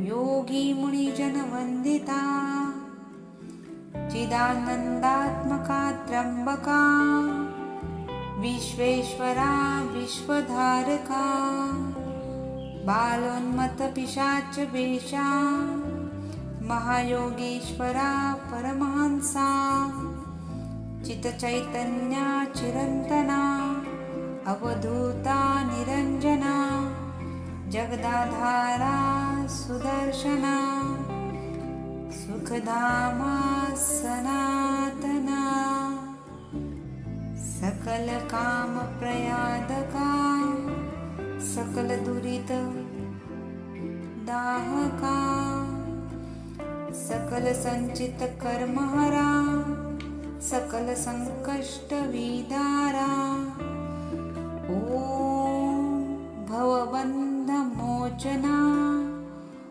Yogi मुनिजनवन्दिता चिदानन्दात्मका त्र्यम्बका Vishweshwara विश्वधारका बालोन्मत्तपिशाचवेषा महायोगीश्वरा Paramahansa चित्तचैतन्या चिरन्तना अवधूता Niranjana जगदाधारा Sudarshana सुखधामा सनातना सकलकामप्रयादका सकलदुरित दाहका सकलसञ्चितकर्महरा सकलसङ्कष्टविदारा Om भवबन्धमोचना